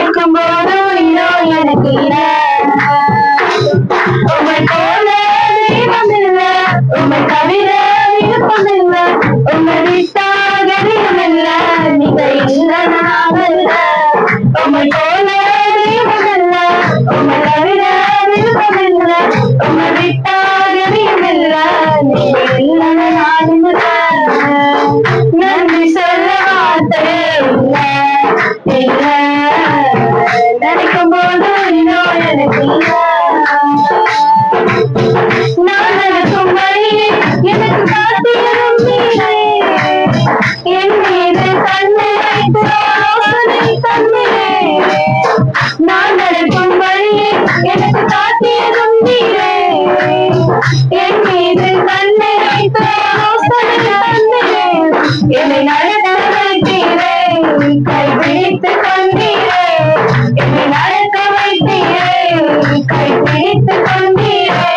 நினைக்கும் போதும் இன்னும் எனக்கு இல்லை. உமை போல தெய்வம் இல்லை, உமை தவிர விருப்பம் இல்லை, உமை விட்டாக தெய்வம் இல்லை, நீங்க இல்லை நாம இல்லை. உமை போல தெய்வம் இல்லை, உமை தவிர விருப்பம் இல்லை, உமை விட்டாக தெய்வம் இல்லை, நீங்க இல்லை நானும் இல்லை. நன்றி சொல்ல வார்த்தை இல்லை, இல்லை. நினைக்கும் போது இன்னும் எனக்கு இல்லை. நான் நடக்கும் வழியை எனக்கு காத்திரும் நீரே, என் மீது கண்ணை வைத்து ஆலோசனை தந்தீரே. நான் நடக்கும் வழியை எனக்கு காத்திரும் நீரே, என் மீது கண்ணை வைத்து ஆலோசனை தந்தீரே. என்னை நடக்க வைத்தீரே, கைபிடித்து கொண்டீரே, என்னை நடக்க வைத்தீரே, கைபிடித்து கொண்டீரே.